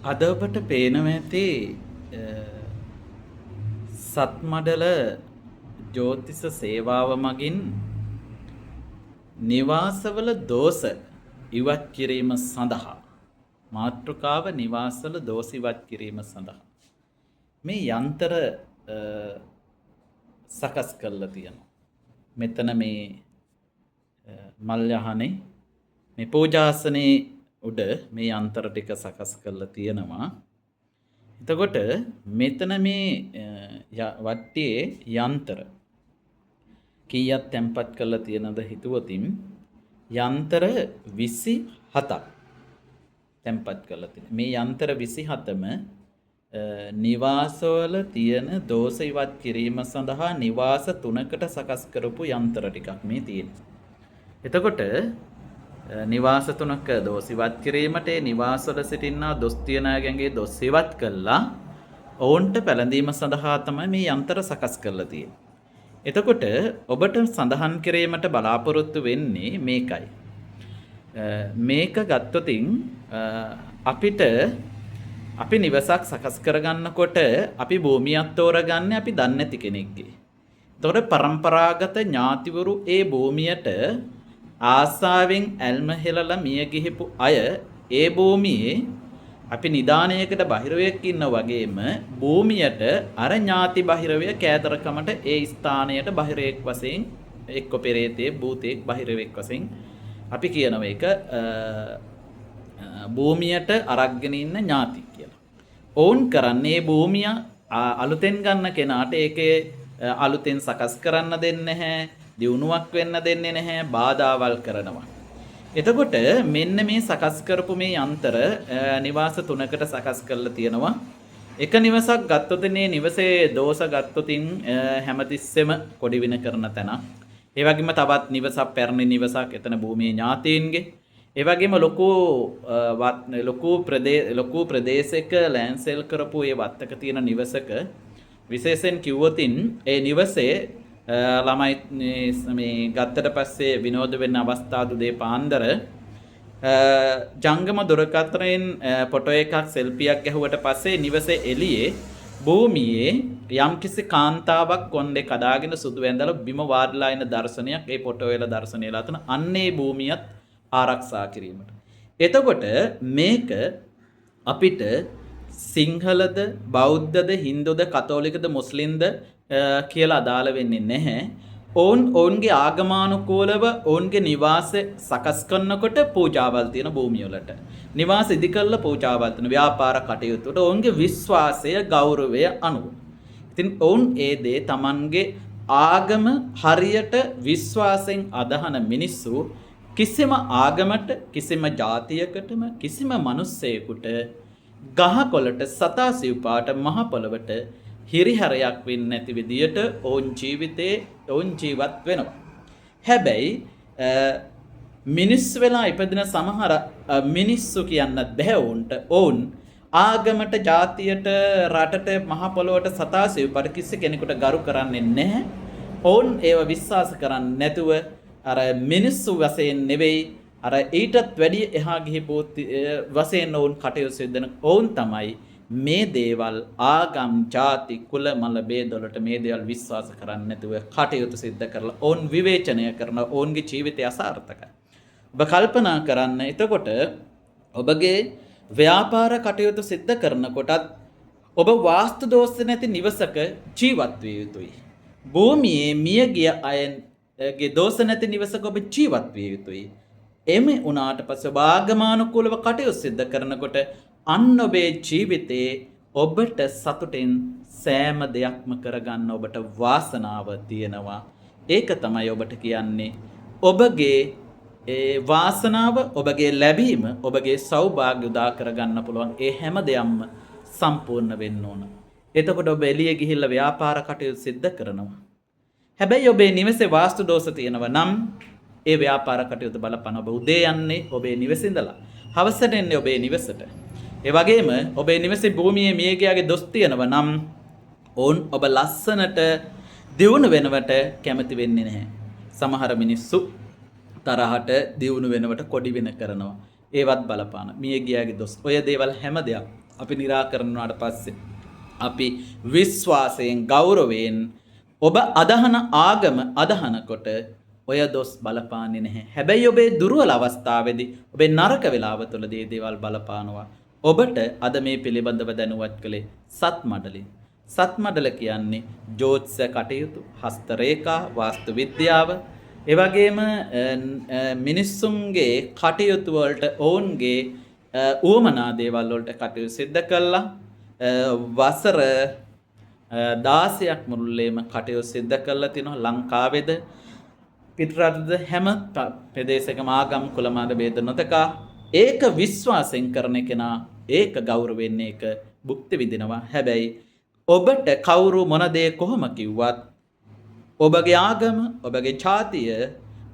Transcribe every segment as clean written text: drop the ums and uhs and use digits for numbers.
අද ඔබට පේනවා ඇති සත්මඩල ජ්‍යොතිෂ සේවාව මගින් නිවාසවල දෝෂ ඉවත් කිරීම සඳහා මාතෘකාව නිවාසවල දෝෂ ඉවත් කිරීම සඳහා මේ යන්ත්‍ර සකස් කරලා තියෙනවා. මෙතන මේ මල්යහනේ මේ පූජාසනේ උඩ මේ යන්ත්‍ර ටික සකස් කරලා තියෙනවා. එතකොට මෙතන මේ වට්ටියේ යන්ත්‍ර කීයක් තැම්පත් කරලා තියෙනද හිතුවොතින් යන්ත්‍ර 27ක් තැම්පත් කරලා තියෙනවා. මේ යන්ත්‍ර 27ම නිවාසවල තියෙන දෝෂ ඉවත් කිරීම සඳහා නිවාස 3කට සකස් කරපු යන්ත්‍ර ටිකක් මේ තියෙනවා. එතකොට නිවාස 3ක දෝෂ ඉවත් කිරීමට නිවාසවල සිටිනා දොස් තියන අයගේ දොස් ඉවත් කළා ඔවුන්ට පැළඳීම සඳහා තමයි මේ යන්ත්‍ර සකස් කරලා තියෙන්නේ. එතකොට ඔබට සඳහන් කිරීමට බලාපොරොත්තු වෙන්නේ මේකයි. මේක ගත්තොතින් අපි නිවසක් සකස් කරගන්නකොට අපි භූමියක් තෝරගන්නේ අපි දන්නේ නැති කෙනෙක්ගේ. එතකොට පරම්පරාගත ඥාතිවරු ඒ භූමියට ආසාවෙන් ඇල්ම හෙලලා මිය ගිහපු අය ඒ භූමියේ අපි නිදානයකට බහිරවයක් ඉන්න වගේම භූමියට අර ඥාති බහිරවය කෑදරකමට ඒ ස්ථානයට බහිරවෙක් වශයෙන් එක්ක පෙරේතයෙක් භූතයෙක් බහිරවෙක් වශයෙන් අපි කියනවා ඒක භූමියට අරගෙන ඉන්න ඥාති කියලා. ඔවුන් කරන්නේ භූමිය අලුතෙන් ගන්න කෙනාට ඒකේ අලුතෙන් සකස් කරන්න දෙන්නේ නැහැ, දියුණුවක් වෙන්න දෙන්නේ නැහැ, බාධාවල් කරනවා. එතකොට මෙන්න මේ සකස් කරපු මේ යන්ත්‍ර නිවාස 3කට සකස් කරලා තියෙනවා. එක නිවසක් ගත්තොත් මේ නිවසේ දෝෂ ගත්තොතින් හැමතිස්සෙම කොඩි වින කරන තැන. ඒ වගේම තවත් නිවසක් පැරණි නිවසක් එතන භූමියේ ඥාතීන්ගේ. ඒ වගේම ලොකු ප්‍රදේශයක ලෑන්සෙල් කරපු ඒ වත්තක තියෙන නිවසක විශේෂයෙන් කිව්වොතින් ඒ නිවසේ ළමයි මේ ගත්තට පස්සේ විනෝද වෙන්න අවස්ථා දුදේ පාන්දර ජංගම දුරකථනයෙන් ෆොටෝ එකක් සෙල්ෆියක් ගැහුවට පස්සේ නිවසේ එළියේ භූමියේ යම්කිසි කාන්තාවක් කොණ්ඩේ කඩාගෙන සුදු ඇඳලා බිම වාඩිලා ඉන දර්ශනයක් ඒ ෆොටෝ වල දර්ශනයලා තන අන්නේ භූමියත් ආරක්ෂා කිරීමට. එතකොට මේක අපිට සිංහලද බෞද්ධද හින්දුද කතෝලිකද මුස්ලිම්ද කියලා අදාළ වෙන්නේ නැහැ. ඔවුන්ගේ ආගමානුකූලව ඔවුන්ගේ නිවාස සකස් කරනකොට පූජාවල් තියෙන භූමිය වලට නිවාස ඉදි කරලා පූජාවල් තියෙන ව්‍යාපාර කටයුතු වලට ඔවුන්ගේ විශ්වාසය ගෞරවය අනුව. ඉතින් ඔවුන් ඒ දේ Tamanගේ ආගම හරියට විශ්වාසයෙන් අදහන මිනිස්සු කිසිම ආගමට කිසිම ජාතියකටම කිසිම මිනිස්සෙකුට ගහකොළට සතා සිව්පාට මහ පොළවට හිරිහැරයක් වෙන්නේ නැති විදියට ඔවුන් ජීවත් වෙනවා. හැබැයි මිනිස්සු වෙලා ඉපදින සමහර මිනිස්සු කියන්නත් බෑ ඔවුන් ආගමට ජාතියට රටට මහ පොළොවට සතා සිව්පාට කිසි කෙනෙකුට ගරු කරන්නේ නැහැ. ඔවුන් ඒව විශ්වාස කරන්නේ නැතුව අර මිනිස්සු වශයෙන් නෙවෙයි අර ඊටත් වැඩි එහා ගිහිපු වශයෙන් ඔවුන් කටයුතු සිදෙන ඔවුන් තමයි මේ දේවල් ආගම් ජාති කුල මල ભેදවලට මේ දේවල් විශ්වාස කරන්නේ නැතුව කටයුතු සිද්ධ කරලා ඔවුන් විවේචනය කරන ඔවුන්ගේ ජීවිතය අසාර්ථකයි. ඔබ කල්පනා කරන්න එතකොට ඔබගේ ව්‍යාපාර කටයුතු සිද්ධ කරනකොටත් ඔබ වාස්තු දෝෂ නැති නිවසක ජීවත් විය යුතුයි. භූමියේ මිය ගිය අයගේ දෝෂ නැති නිවසක ඔබ ජීවත් විය යුතුයි. එමෙ උනාට පස්සේ ඔබ ආගමානුකූලව කටයුතු සිද්ධ කරනකොට අන්න ඔබේ ජීවිතේ ඔබට සතුටින් සෑම දෙයක්ම කරගන්න ඔබට වාසනාව තියෙනවා. ඒක තමයි ඔබට කියන්නේ ඔබගේ වාසනාව, ඔබගේ ලැබීම, ඔබගේ සෞභාග්‍ය උදා කරගන්න පුළුවන් ඒ හැම දෙයක්ම සම්පූර්ණ වෙන්න ඕන. එතකොට ඔබ එළිය ගිහිල්ලා ව්‍යාපාර කටයුතු සිද්ධ කරනවා. හැබැයි ඔබේ නිවසේ වාස්තු දෝෂ තියෙනවා නම් ඒ ව්‍යාපාර කටයුතු බලපන ඔබ උදේ යන්නේ ඔබේ නිවසේ ඉඳලා හවසට එන්නේ ඔබේ නිවසට. ඒ වගේම ඔබේ නිවසේ භූමියේ මියගියාගේ දොස් තියෙනවා නම් ඔබ ලස්සනට දියුණු වෙනවට කැමති වෙන්නේ නැහැ. සමහර මිනිස්සු තරහට දියුණු වෙනවට කොඩි වෙන කරනවා. ඒවත් බලපාන. මියගියාගේ දොස්. ඔය දේවල් හැම දෙයක් අපි निराකරණ වුණාට පස්සේ අපි විශ්වාසයෙන් ගෞරවයෙන් ඔබ අදහන ආගම අදහනකොට ඔය දොස් බලපාන්නේ නැහැ. හැබැයි ඔබේ දුර්වල අවස්ථාවේදී ඔබේ නරක වේලාව තුළදී දේවල් බලපානවා. ඔබට අද මේ පිළිබඳව දැනුවත් කළේ සත්මඩලින්. සත්මඩල කියන්නේ ජ්‍යොතිෂ කටයුතු, හස්ත රේඛා, වාස්තු විද්‍යාව, ඒ වගේම මිනිස්සුන්ගේ කටයුතු වලට ඔවුන්ගේ උවමනා දේවල් වලට කටයුතු සිද්ධ කළා. වසර 16ක් මුළුල්ලේම කටයුතු සිද්ධ කරලා තිනවා. ලංකාවේද පිටරටද හැම ප්‍රදේශයකම ආගම් කුල මත ભેද නොතකා ඒක විශ්වාසයෙන් කරන කෙනා ඒක ගෞරවයෙන් ඒක භුක්ති විඳිනවා. හැබැයි ඔබට කවුරු මොන දේ කොහොම කිව්වත් ඔබගේ ආගම, ඔබගේ ජාතිය,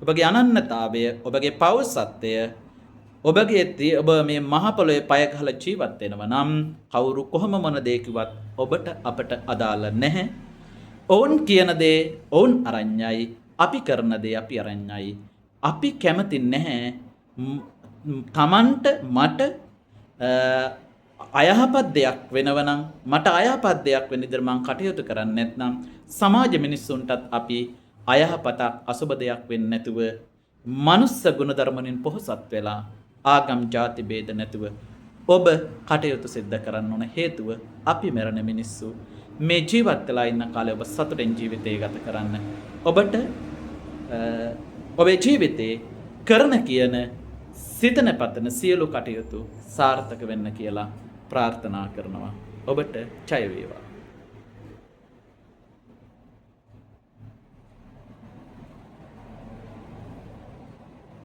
ඔබගේ අනන්‍යතාවය, ඔබගේ පෞරුෂත්වය, ඔබ මේ මහ පොළොවේ පය ගහලා ජීවත් වෙනවා නම් කවුරු කොහොම මොන දේ කිව්වත් ඔබට අපට අදාළ නැහැ. ඔවුන් කියන දේ ඔවුන් අරඤ්ඤයි, අපි කරන දේ අපි අරඤ්ඤයි. අපි කැමති නැහැ තමන්ට මට අයහපත් දෙයක් වෙනවනම්, මට අයහපත් දෙයක් වෙන විදිහට මං කටයුතු කරන්නේ නැත්නම් සමාජ මිනිස්සුන්ටත් අපි අයහපතක් අසුබ දෙයක් වෙන්නේ නැතුව මනුස්ස ගුණධර්ම වලින් පොහොසත් වෙලා ආගම් ජාති ભેද නැතුව ඔබ කටයුතු සිද්ධ කරන්න ඕන. හේතුව අපි මරණ මිනිස්සු මේ ජීවත් වෙලා ඉන්න කාලේ ඔබ සතුටින් ජීවිතය ගත කරන්න. ඔබට ඔබේ ජීවිතේ කරන කියන සිතන පතන සියලු කටයුතු සාර්ථක වෙන්න කියලා ප්‍රාර්ථනා කරනවා. ඔබට ජය වේවා.